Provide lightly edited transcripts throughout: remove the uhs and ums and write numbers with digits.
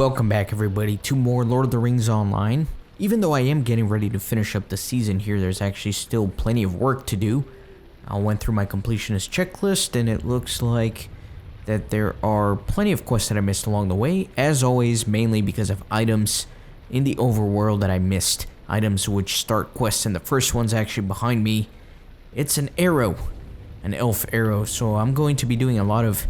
welcome back everybody to more Lord of the Rings Online. Even though I am getting ready to finish up the season here, there's actually still plenty of work to do. I went through my completionist checklist and it looks like that there are plenty of quests that I missed along the way, as always, mainly because of items in the overworld that I missed. Items which start quests, and the first one's actually behind me. It's an arrow, an elf arrow, so I'm going to be doing a lot of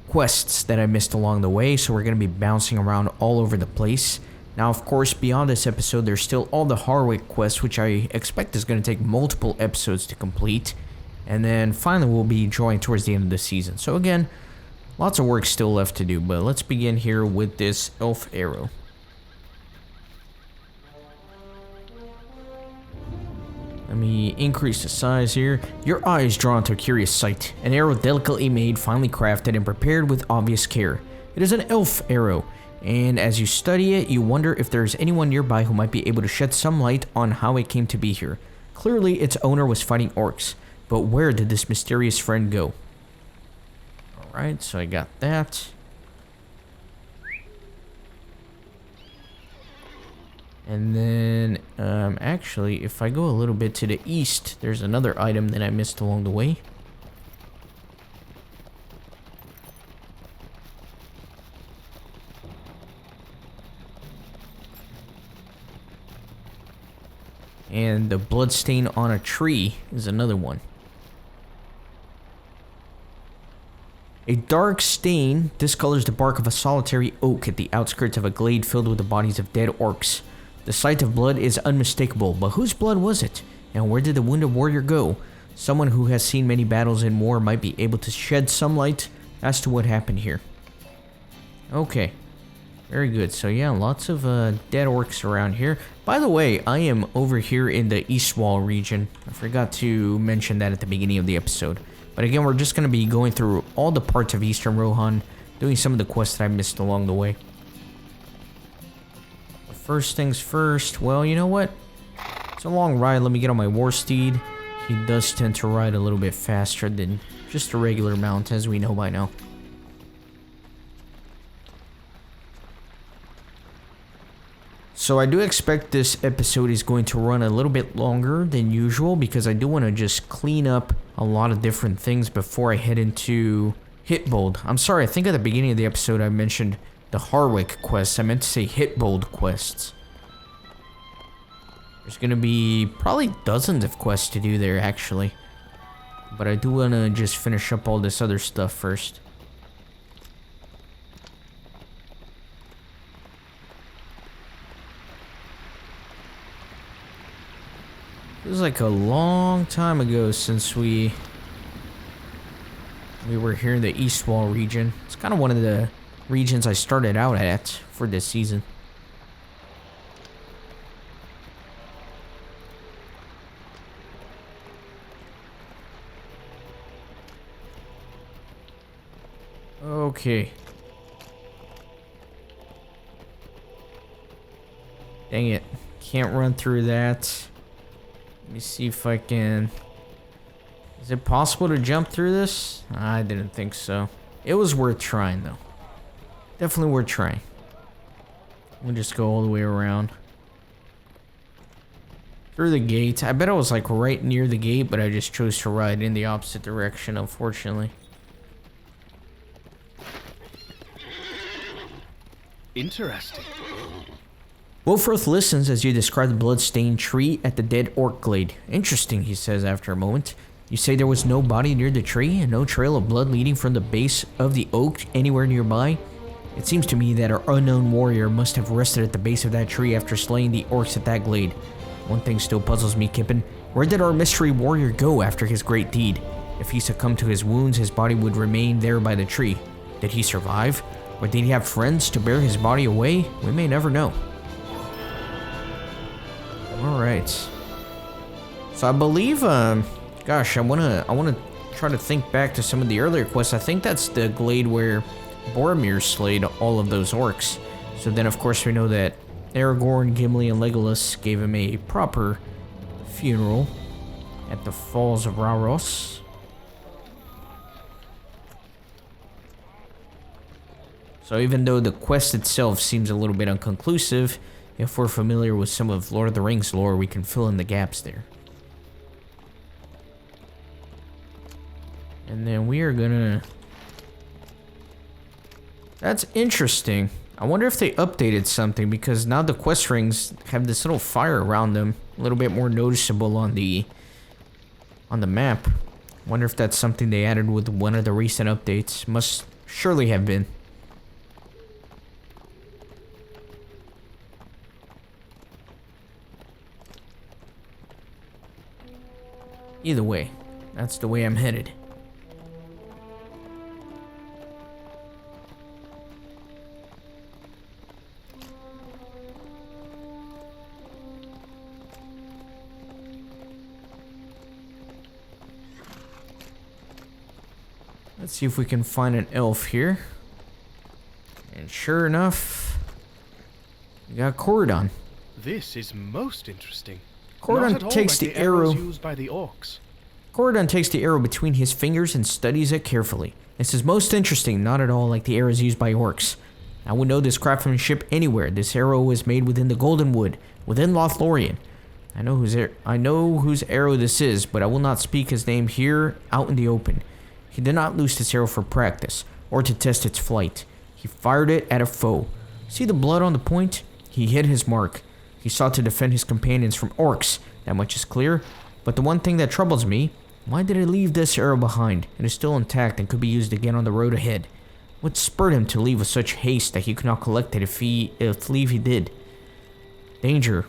quests that I missed along the way, so we're going to be bouncing around all over the place. Now, of course, beyond this episode, there's still all the Harwick quests, which I expect is going to take multiple episodes to complete. And then finally, we'll be drawing towards the end of the season. So again, lots of work still left to do, but let's begin here with this elf arrow. Let me increase the size here. Your eye is drawn to a curious sight. An arrow delicately made, finely crafted, and prepared with obvious care. It is an elf arrow, and as you study it, you wonder if there is anyone nearby who might be able to shed some light on how it came to be here. Clearly, its owner was fighting orcs, but where did this mysterious friend go? Alright, so I got that. And then, actually, if I go a little bit to the east, there's another item that I missed along the way. And the bloodstain on a tree is another one. A dark stain discolors the bark of a solitary oak at the outskirts of a glade filled with the bodies of dead orcs. The sight of blood is unmistakable, but whose blood was it? And where did the wounded warrior go? Someone who has seen many battles in war might be able to shed some light as to what happened here. Okay. Very good. So yeah, lots of dead orcs around here. By the way, I am over here in the East Wall region. I forgot to mention that at the beginning of the episode. But again, we're just going to be going through all the parts of Eastern Rohan, doing some of the quests that I missed along the way. First things first, well, you know what? It's a long ride. Let me get on my war steed. He does tend to ride a little bit faster than just a regular mount, as we know by now. So I do expect this episode is going to run a little bit longer than usual, because I do want to just clean up a lot of different things before I head into Hitbold. I'm sorry, I think at the beginning of the episode I mentioned the Harwick quests. I meant to say Hitbold quests. There's gonna be probably dozens of quests to do there, actually. But I do wanna just finish up all this other stuff first. Feels like a long time ago since we were here in the East Wall region. It's kind of one of the regions I started out at for this season. Okay. Dang it. Can't run through that. Let me see if I can... Is it possible to jump through this? I didn't think so. It was worth trying though. Definitely worth trying. We'll just go all the way around. Through the gate. I bet I was like right near the gate, but I just chose to ride in the opposite direction, unfortunately. Interesting. Wolfroth listens as you describe the blood-stained tree at the dead orc glade. Interesting, he says after a moment. You say there was no body near the tree and no trail of blood leading from the base of the oak anywhere nearby? It seems to me that our unknown warrior must have rested at the base of that tree after slaying the orcs at that glade. One thing still puzzles me, Kippen. Where did our mystery warrior go after his great deed? If he succumbed to his wounds, his body would remain there by the tree. Did he survive? Or did he have friends to bear his body away? We may never know. Alright. So I believe, gosh, I wanna try to think back to some of the earlier quests. I think that's the glade where Boromir slayed all of those orcs. So then, of course, we know that Aragorn, Gimli, and Legolas gave him a proper funeral at the Falls of Rauros. So even though the quest itself seems a little bit inconclusive, if we're familiar with some of Lord of the Rings lore, we can fill in the gaps there. And then we are gonna... That's interesting. I wonder if they updated something, because now the quest rings have this little fire around them, a little bit more noticeable on the map. Wonder if that's something they added with one of the recent updates. Must surely have been. Either way, that's the way I'm headed. Let's see if we can find an elf here. And sure enough, we got Cordon. This is most interesting. Cordon takes the arrow used by the orcs. Cordon takes the arrow between his fingers and studies it carefully. This is most interesting, not at all like the arrows used by orcs. I would know this craftsmanship anywhere. This arrow was made within the Golden Wood, within Lothlorien. I know whose arrow this is, but I will not speak his name here out in the open. He did not loose this arrow for practice, or to test its flight. He fired it at a foe. See the blood on the point? He hit his mark. He sought to defend his companions from orcs, that much is clear. But the one thing that troubles me, why did he leave this arrow behind? It is still intact and could be used again on the road ahead. What spurred him to leave with such haste that he could not collect it if leave he did? Danger,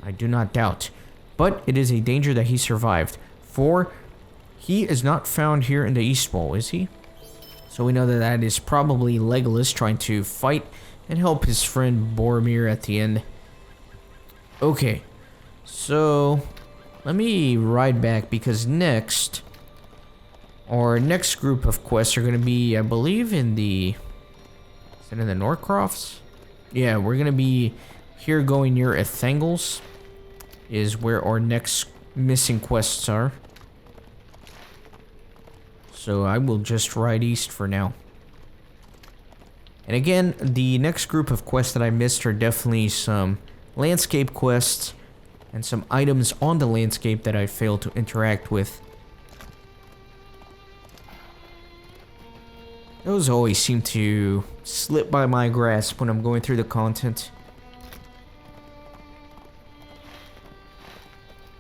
I do not doubt. But it is a danger that he survived, for he is not found here in the East Wall, is he? So we know that that is probably Legolas trying to fight and help his friend Boromir at the end. Okay, so let me ride back, because our next group of quests are going to be, I believe, in the... Is it in the Norcrofts? Yeah, we're going to be here going near Ethangles, is where our next missing quests are. So I will just ride east for now. And again, the next group of quests that I missed are definitely some landscape quests and some items on the landscape that I failed to interact with. Those always seem to slip by my grasp when I'm going through the content.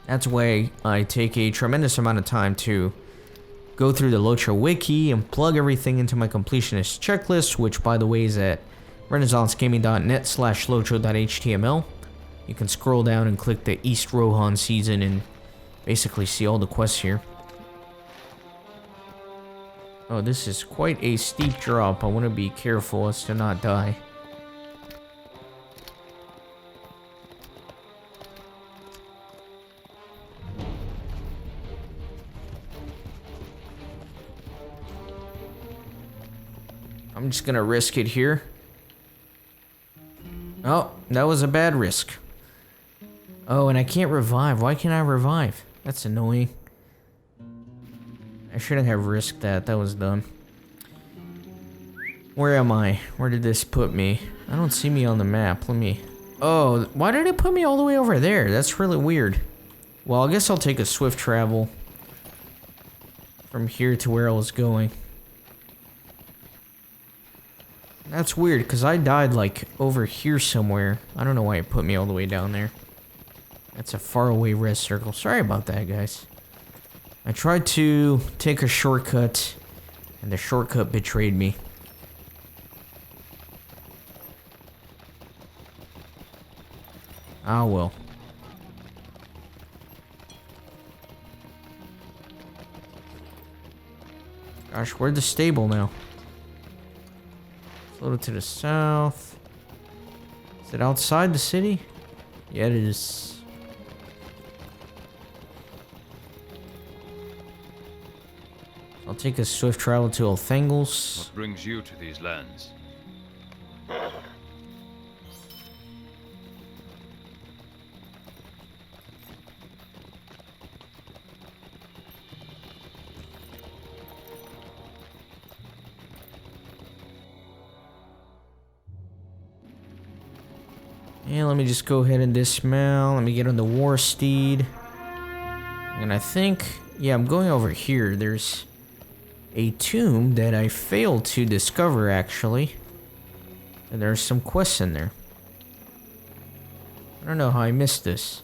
That's why I take a tremendous amount of time to go through the LOTRO wiki and plug everything into my completionist checklist, which by the way is at renaissancegaming.net/lotro.html. You can scroll down and click the East Rohan season and basically see all the quests here. Oh, this is quite a steep drop. I want to be careful as to not die. I'm just gonna risk it here. Oh, that was a bad risk. Oh, and I can't revive. Why can't I revive? That's annoying. I shouldn't have risked that. That was dumb. Where am I? Where did this put me? I don't see me on the map. Let me... Oh, why did it put me all the way over there? That's really weird. Well, I guess I'll take a swift travel from here to where I was going. That's weird, because I died, like, over here somewhere. I don't know why it put me all the way down there. That's a faraway rest circle. Sorry about that, guys. I tried to take a shortcut, and the shortcut betrayed me. Ah, well. Gosh, where's the stable now? A little to the south. Is it outside the city? Yeah, it is. I'll take a swift travel to Ethangles. What brings you to these lands? And let me just go ahead and dismount. Let me get on the war steed. And I think, yeah, I'm going over here. There's a tomb that I failed to discover, actually. And there's some quests in there. I don't know how I missed this.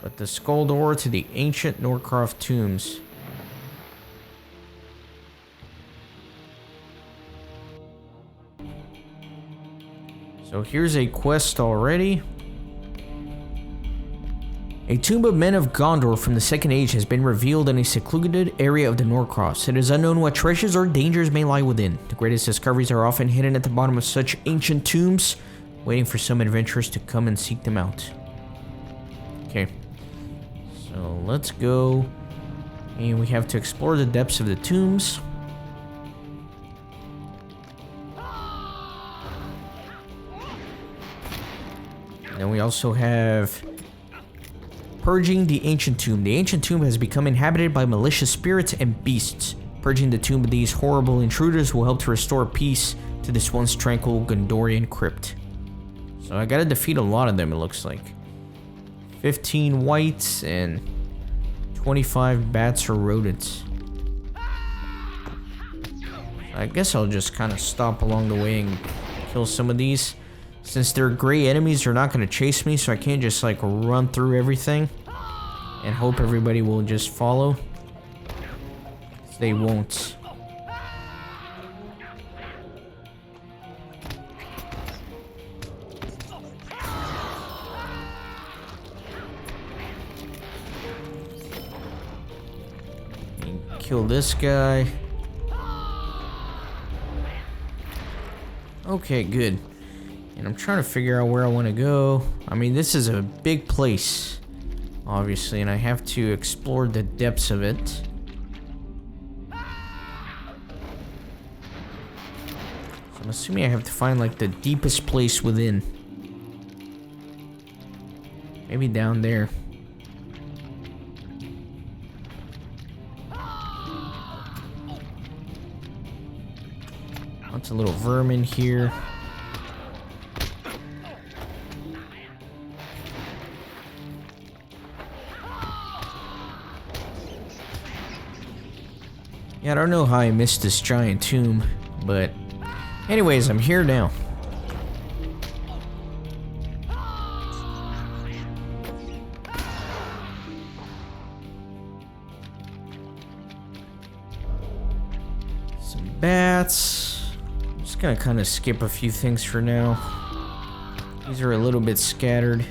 But the skull door to the ancient Norcroft tombs. So here's a quest already. A tomb of men of Gondor from the Second Age has been revealed in a secluded area of the Norcrofts. It is unknown what treasures or dangers may lie within. The greatest discoveries are often hidden at the bottom of such ancient tombs, waiting for some adventurers to come and seek them out. Okay. So let's go. And we have to explore the depths of the tombs. And then we also have Purging the Ancient Tomb. The Ancient Tomb has become inhabited by malicious spirits and beasts. Purging the tomb of these horrible intruders will help to restore peace to this once tranquil Gondorian crypt. So I gotta defeat a lot of them, it looks like. 15 whites and 25 bats or rodents. I guess I'll just kind of stop along the way and kill some of these. Since they're gray enemies, they're not going to chase me, so I can't just like run through everything and hope everybody will just follow. They won't. Kill this guy. Okay, good. And I'm trying to figure out where I want to go. I mean, this is a big place, obviously, and I have to explore the depths of it. So I'm assuming I have to find, like, the deepest place within. Maybe down there. Lots of little vermin here. Yeah, I don't know how I missed this giant tomb, but anyways, I'm here now. Some bats. I'm just gonna kind of skip a few things for now. These are a little bit scattered.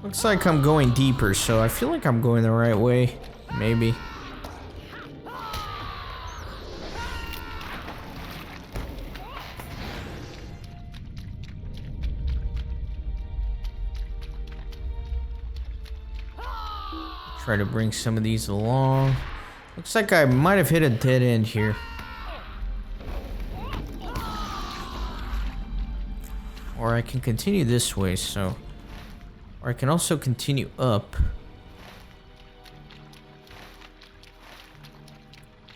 Looks like I'm going deeper, so I feel like I'm going the right way. Maybe. Try to bring some of these along. Looks like I might have hit a dead end here. Or I can continue this way, so... Or I can also continue up.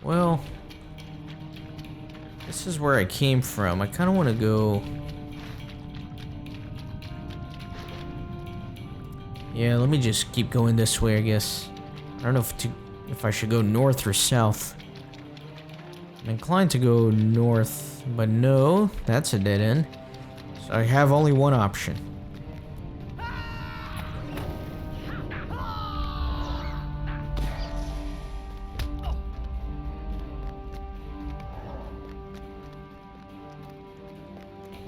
Well, this is where I came from. I kind of want to go... Yeah, let me just keep going this way, I guess. I don't know if I should go north or south. I'm inclined to go north, but no, that's a dead end. So I have only one option.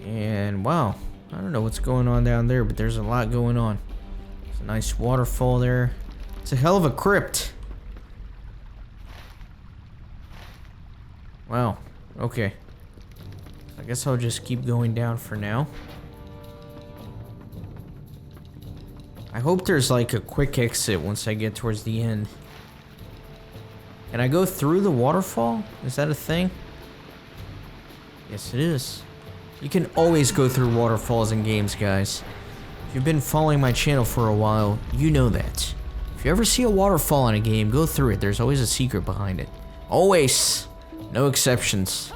And wow, I don't know what's going on down there, but there's a lot going on. There's a nice waterfall there. It's a hell of a crypt. Wow, okay. I guess I'll just keep going down for now. I hope there's like a quick exit once I get towards the end. Can I go through the waterfall? Is that a thing? Yes, it is. You can always go through waterfalls in games, guys. If you've been following my channel for a while, you know that. If you ever see a waterfall in a game, go through it. There's always a secret behind it. Always. No exceptions.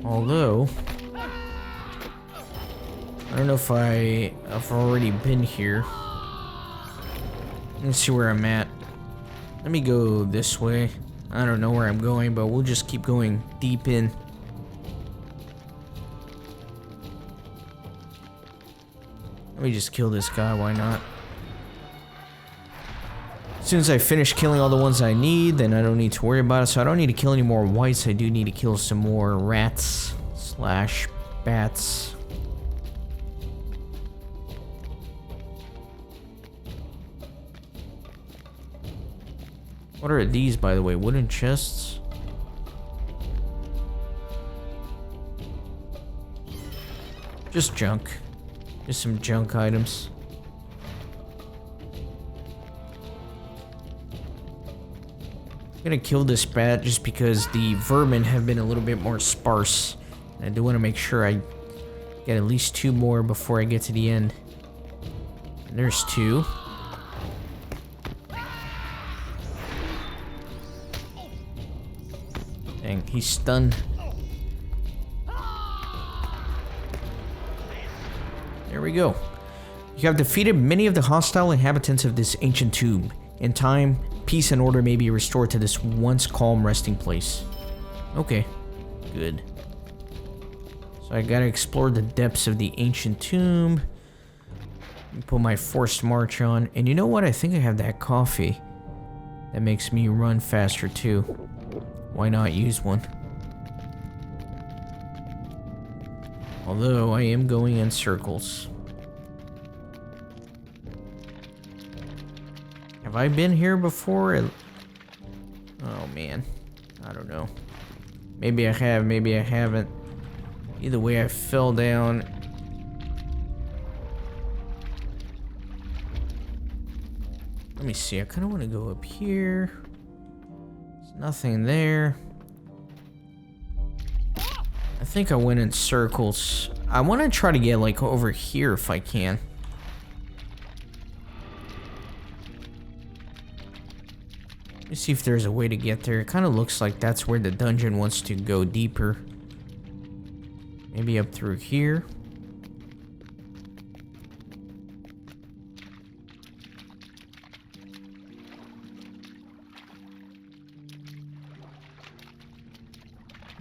Although, I don't know if I've already been here. Let's see where I'm at. Let me go this way. I don't know where I'm going, but we'll just keep going deep in. Let me just kill this guy, why not? As soon as I finish killing all the ones I need, then I don't need to worry about it. So I don't need to kill any more whites. I do need to kill some more rats / bats. What are these, by the way? Wooden chests? Just junk. Just some junk items. I'm gonna kill this bat just because the vermin have been a little bit more sparse. And I do want to make sure I get at least 2 more before I get to the end. And there's 2. Dang, he's stunned. There we go. You have defeated many of the hostile inhabitants of this ancient tomb. In time, peace and order may be restored to this once calm resting place. Okay, good. So I gotta explore the depths of the ancient tomb. Put my forced march on. And you know what? I think I have that coffee. That makes me run faster too. Why not use one? Although I am going in circles. Have I been here before? Oh man, I don't know. Maybe I have, maybe I haven't. Either way, I fell down. Let me see, I kind of want to go up here. There's nothing there. I think I went in circles. I want to try to get like over here if I can. Let me see if there's a way to get there. It kind of looks like that's where the dungeon wants to go deeper. Maybe up through here.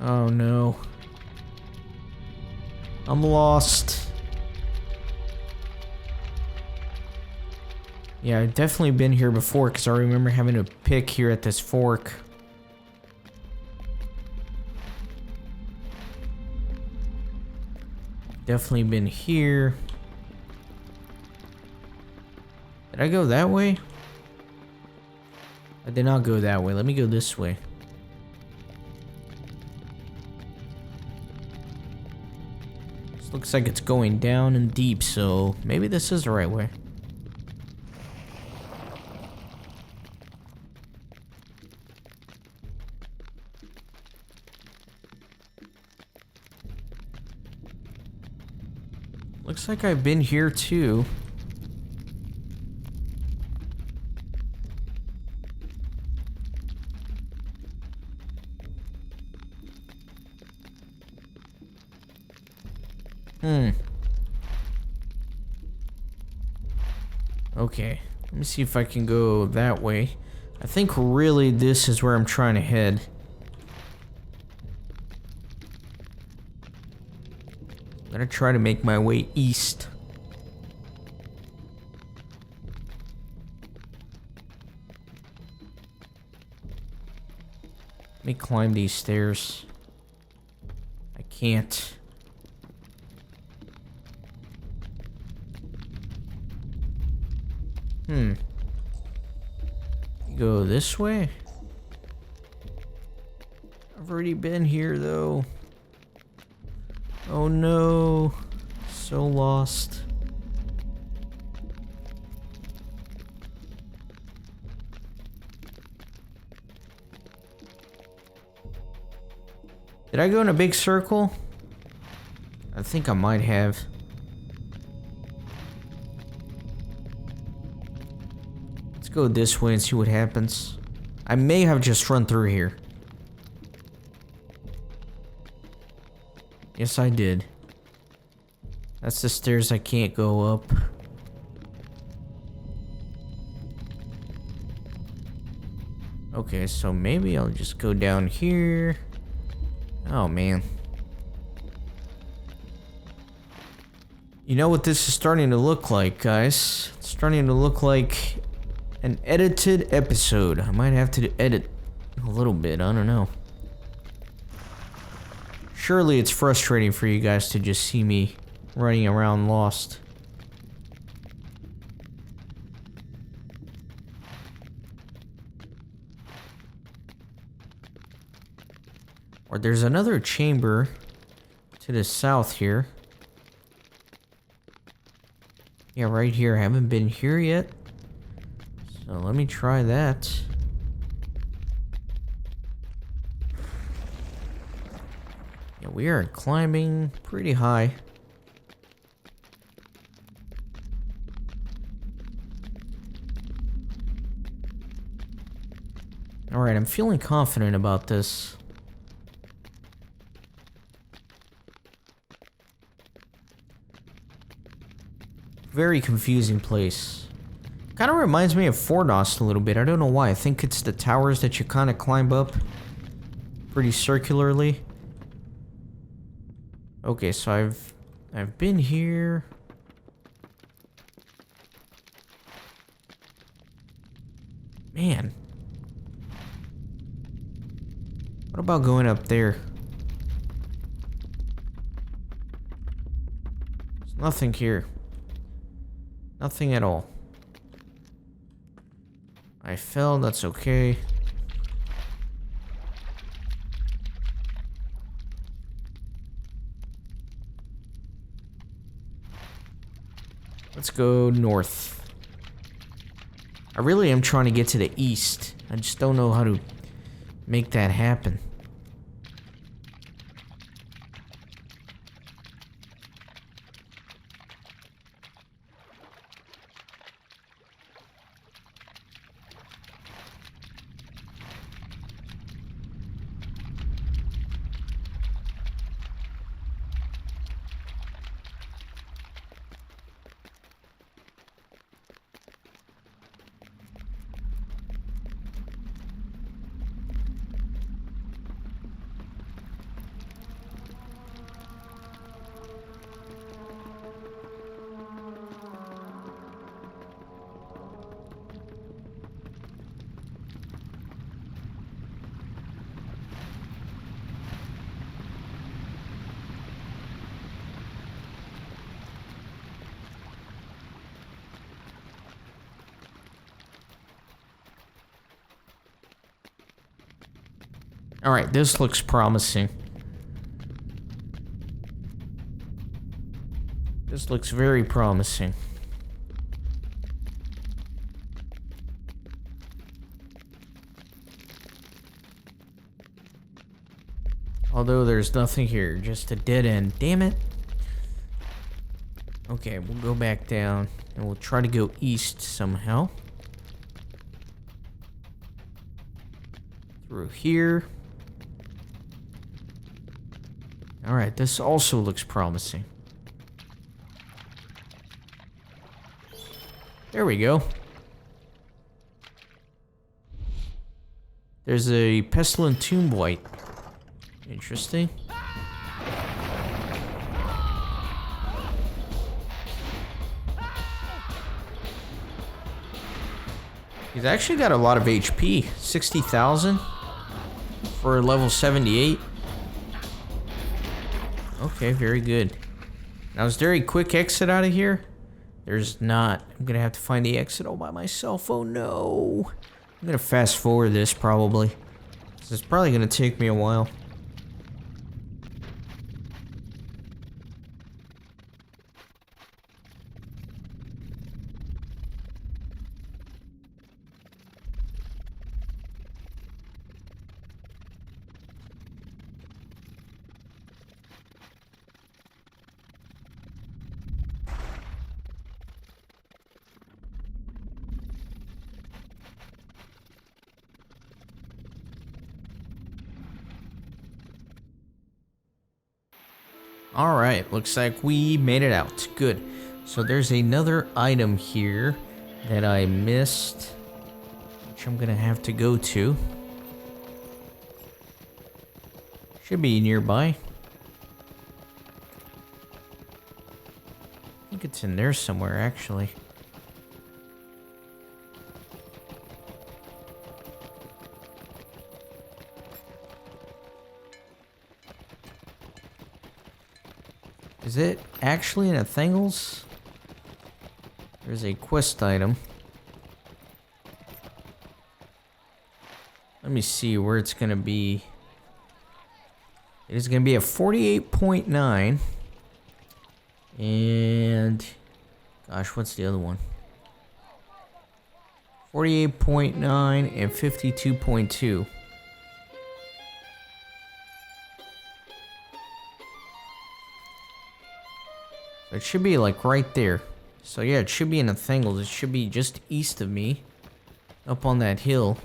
Oh no. I'm lost. Yeah, I've definitely been here before because I remember having to pick here at this fork. Definitely been here. Did I go that way? I did not go that way. Let me go this way. This looks like it's going down and deep, so maybe this is the right way. Looks like I've been here too. Okay, let me see if I can go that way. I think really this is where I'm trying to head. I'm gonna try to make my way east. Let me climb these stairs. I can't. Go this way? I've already been here though. Oh no. So lost. Did I go in a big circle? I think I might have. Let's go this way and see what happens. I may have just run through here. Yes, I did. That's the stairs I can't go up. Okay, so maybe I'll just go down here. Oh, man. You know what this is starting to look like, guys? It's starting to look like an edited episode. I might have to edit a little bit, I don't know. Surely it's frustrating for you guys to just see me running around lost. Or there's another chamber to the south here. Yeah, right here. I haven't been here yet. So let me try that. Yeah, we are climbing pretty high. Alright, I'm feeling confident about this. Very confusing place. Kind of reminds me of Fornost a little bit. I don't know why. I think it's the towers that you kind of climb up pretty circularly. Okay, so I've been here. Man. What about going up there? There's nothing here. Nothing at all. I fell, that's okay. Let's go north. I really am trying to get to the east. I just don't know how to make that happen. Alright, this looks promising. This looks very promising. Although there's nothing here, just a dead end. Damn it. Okay, we'll go back down and we'll try to go east somehow. Through here. Alright, this also looks promising. There we go. There's a pestilent tomb blight. Interesting. He's actually got a lot of HP. 60,000 for level 78. Okay, very good. Now, is there a quick exit out of here? There's not. I'm gonna have to find the exit all by myself. Oh no. I'm gonna fast forward this probably. This is probably gonna take me a while. Alright, looks like we made it out. Good. So there's another item here that I missed, which I'm gonna have to go to. Should be nearby. I think it's in there somewhere, actually. Is it actually in a Thangles? There's a quest item. Let me see where it's gonna be. It is gonna be a 48.9. And gosh, what's the other one? 48.9 and 52.2. So it should be like right there. So yeah, it should be in the Thangles. It should be just east of me. Up on that hill.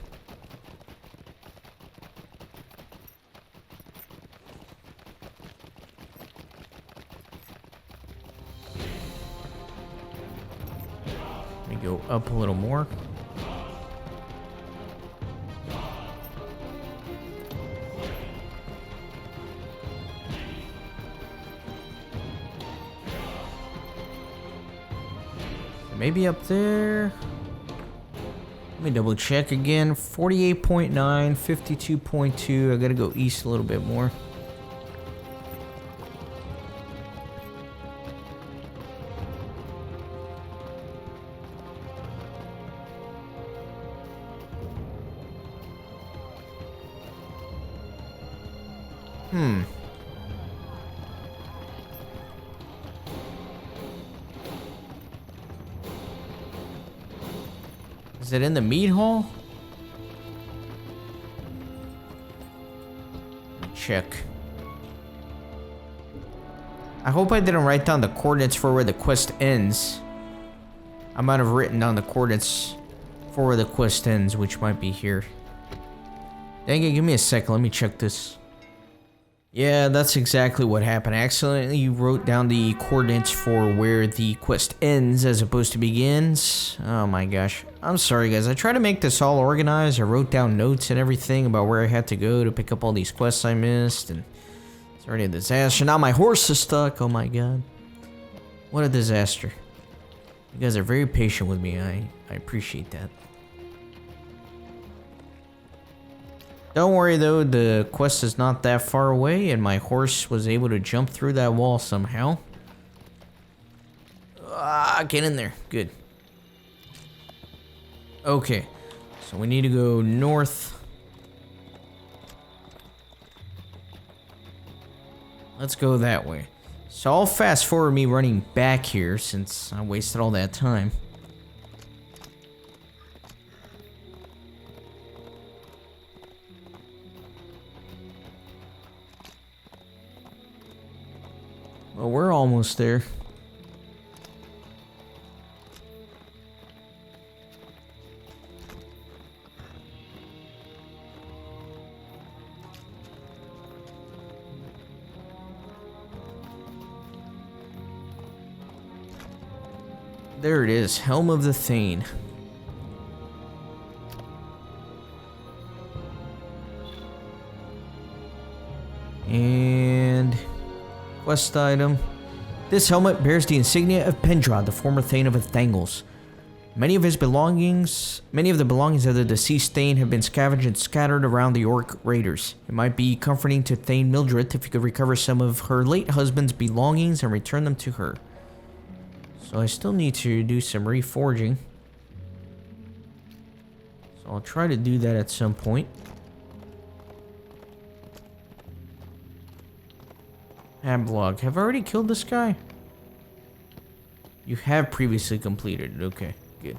Let me go up a little more. Maybe up there. Let me double check again. 48.9, 52.2. I gotta go east a little bit more. Is it in the meat hall? Check. I hope I didn't write down the coordinates for where the quest ends. I might have written down the coordinates for where the quest ends, which might be here. Dang it, give me a second, let me check this. Yeah, that's exactly what happened. I accidentally wrote down the coordinates for where the quest ends as opposed to begins. Oh my gosh. I'm sorry guys, I tried to make this all organized. I wrote down notes and everything about where I had to go to pick up all these quests I missed, and it's already a disaster. Now my horse is stuck, oh my god. What a disaster. You guys are very patient with me, I appreciate that. Don't worry though, the quest is not that far away and my horse was able to jump through that wall somehow. Ah, get in there. Good. Okay, so we need to go north. Let's go that way. So I'll fast forward me running back here since I wasted all that time. Well, we're almost there. There it is, Helm of the Thane. And quest item. This helmet bears the insignia of Pendrad, the former Thane of Thangles. Many of the belongings of the deceased Thane have been scavenged and scattered around the orc raiders. It might be comforting to Thane Mildred if you could recover some of her late husband's belongings and return them to her. So I still need to do some reforging. So I'll try to do that at some point. Ablog. Have I already killed this guy? You have previously completed it. Okay, good.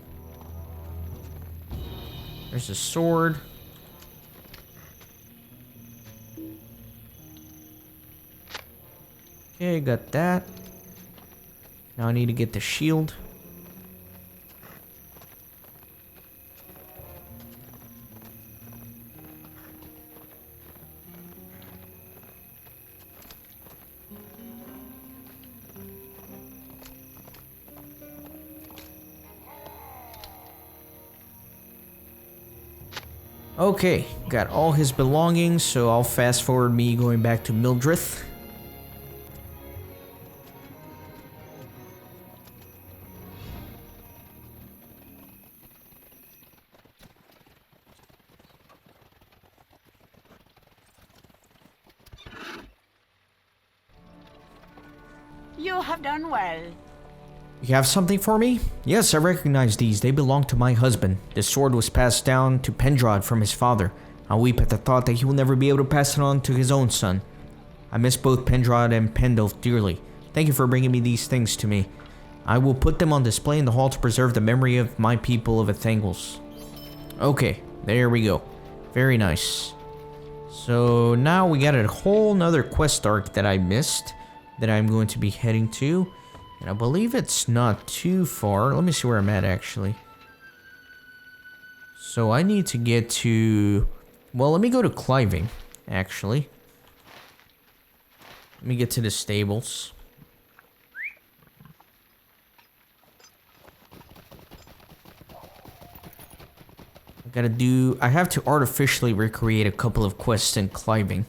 There's a sword. Okay, got that. Now I need to get the shield. Okay, got all his belongings, so I'll fast forward me going back to Mildrith. You have done well. You have something for me? Yes, I recognize these. They belong to my husband. This sword was passed down to Pendrad from his father. I weep at the thought that he will never be able to pass it on to his own son. I miss both Pendrad and Pendulf dearly. Thank you for bringing me these things to me. I will put them on display in the hall to preserve the memory of my people of Ethangles. Okay, there we go. Very nice. So now we got a whole nother quest arc that I missed that I'm going to be heading to. And I believe it's not too far. Let me see where I'm at actually. So I need to get to... Well, let me go to Cliving, actually. Let me get to the stables. I have to artificially recreate a couple of quests in Cliving.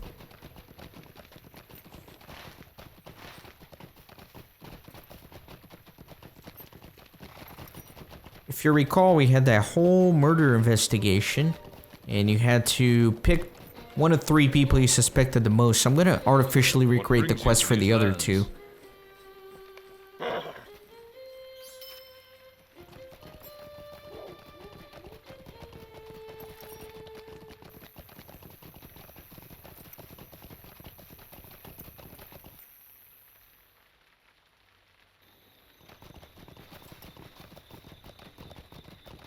If you recall, we had that whole murder investigation, and you had to pick one of 3 people you suspected the most. So I'm gonna artificially recreate the quest for the other 2.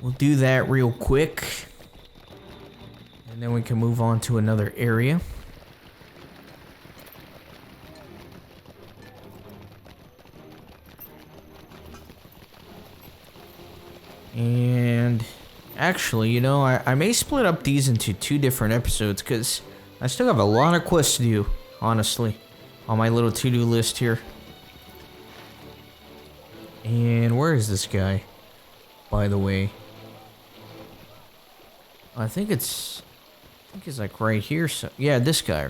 We'll do that real quick. And then we can move on to another area. And actually, you know, I may split up these into 2 different episodes because I still have a lot of quests to do, honestly, on my little to-do list here. And where is this guy, by the way? I think he's like right here. So yeah, this guy.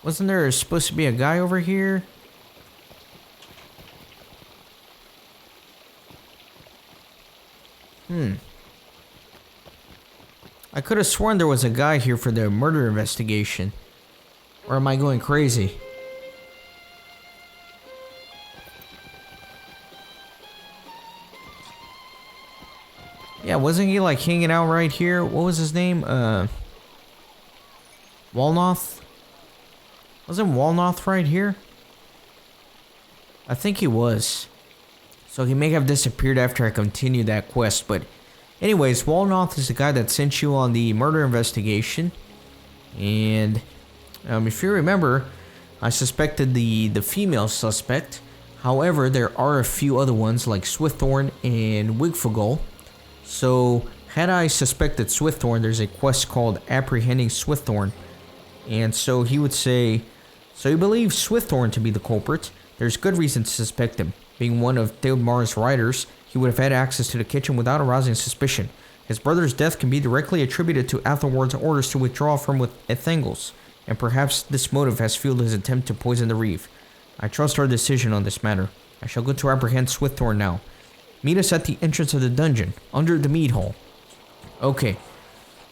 Wasn't there supposed to be a guy over here? I could have sworn there was a guy here for the murder investigation. Or am I going crazy? Yeah, wasn't he like hanging out right here? What was his name? Walnoth? Wasn't Walnoth right here? I think he was. So he may have disappeared after I continued that quest, but anyways, Walnoth is the guy that sent you on the murder investigation. And if you remember, I suspected the female suspect. However, there are a few other ones like Swithorn and Wigfagol. So, had I suspected Swithorn, there's a quest called Apprehending Swithorn. And so he would say, so you believe Swithorn to be the culprit. There's good reason to suspect him. Being one of Theodmar's riders, he would have had access to the kitchen without arousing suspicion. His brother's death can be directly attributed to Athelward's orders to withdraw from Ethangles, and perhaps this motive has fueled his attempt to poison the reeve. I trust our decision on this matter. I shall go to apprehend Swithorn now. Meet us at the entrance of the dungeon, under the mead hall. Okay,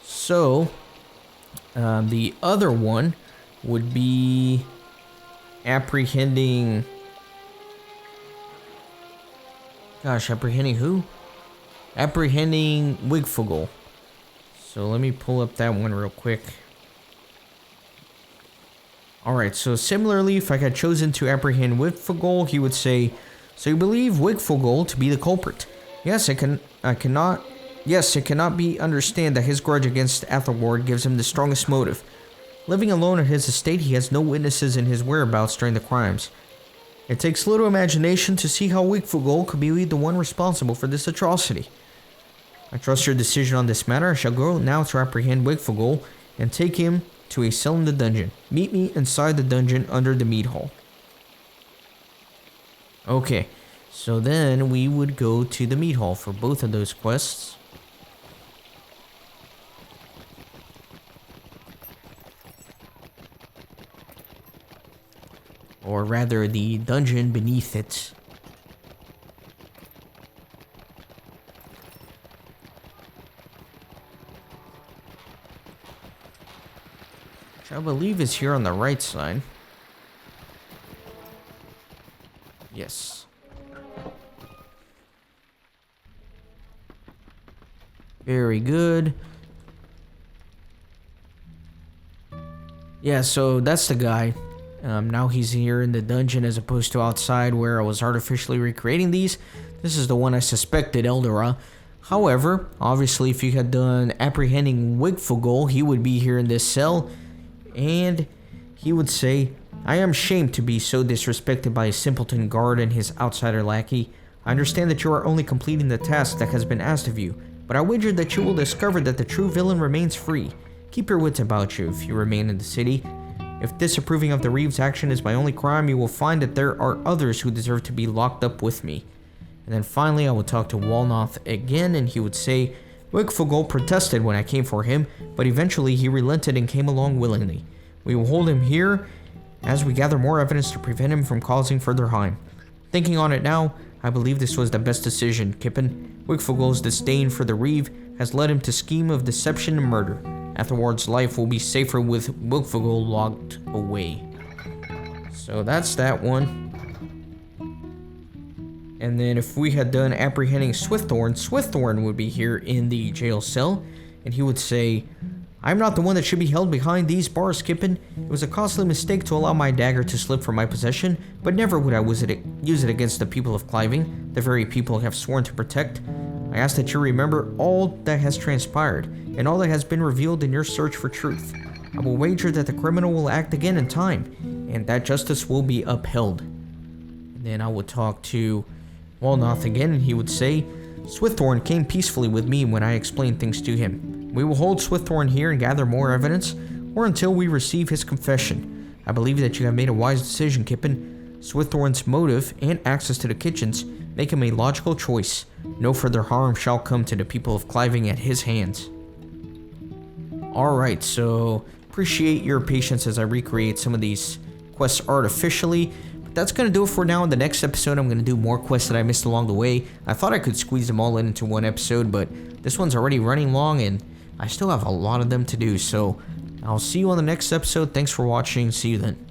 so the other one would be apprehending... Gosh, apprehending who? Apprehending Wigfagol. So let me pull up that one real quick. Alright, so similarly, if I had chosen to apprehend Wigfagol, he would say, so you believe Wigfagol to be the culprit? Yes, it cannot be understood that his grudge against Athelward gives him the strongest motive. Living alone at his estate, he has no witnesses in his whereabouts during the crimes. It takes little imagination to see how Wigfagol could be the one responsible for this atrocity. I trust your decision on this matter. I shall go now to apprehend Wigfagol and take him to a cell in the dungeon. Meet me inside the dungeon under the mead hall. Okay, so then we would go to the mead hall for both of those quests. Or rather, the dungeon beneath it. Which I believe is here on the right side. Yes. Very good. Yeah, so that's the guy. Now he's here in the dungeon as opposed to outside where I was artificially recreating these. This is the one I suspected, Eldora. However, obviously if you had done apprehending Wigfogol, he would be here in this cell. And he would say, I am shamed to be so disrespected by a simpleton guard and his outsider lackey. I understand that you are only completing the task that has been asked of you, but I wager that you will discover that the true villain remains free. Keep your wits about you if you remain in the city. If disapproving of the Reeves' action is my only crime, you will find that there are others who deserve to be locked up with me. And then finally, I would talk to Walnoth again, and he would say, Wigfogol protested when I came for him, but eventually he relented and came along willingly. We will hold him here as we gather more evidence to prevent him from causing further harm. Thinking on it now, I believe this was the best decision, Kippen. Wigfogol's disdain for the Reeve has led him to scheme of deception and murder. Afterwards, life will be safer with Wigfogol locked away. So that's that one. And then if we had done apprehending Swiththorn, Swiththorn would be here in the jail cell, and he would say, I'm not the one that should be held behind these bars, Kippen. It was a costly mistake to allow my dagger to slip from my possession, but never would I use it against the people of Cliving, the very people I have sworn to protect. I ask that you remember all that has transpired, and all that has been revealed in your search for truth. I will wager that the criminal will act again in time, and that justice will be upheld. And then I would talk to Walnoth again, and he would say, Swiththorn came peacefully with me when I explained things to him. We will hold Swiththorn here and gather more evidence, or until we receive his confession. I believe that you have made a wise decision, Kippen. Swiththorn's motive and access to the kitchens make him a logical choice. No further harm shall come to the people of Cliving at his hands. Alright, so appreciate your patience as I recreate some of these quests artificially. But that's going to do it for now. In the next episode, I'm going to do more quests that I missed along the way. I thought I could squeeze them all into one episode, but this one's already running long and I still have a lot of them to do. So I'll see you on the next episode. Thanks for watching. See you then.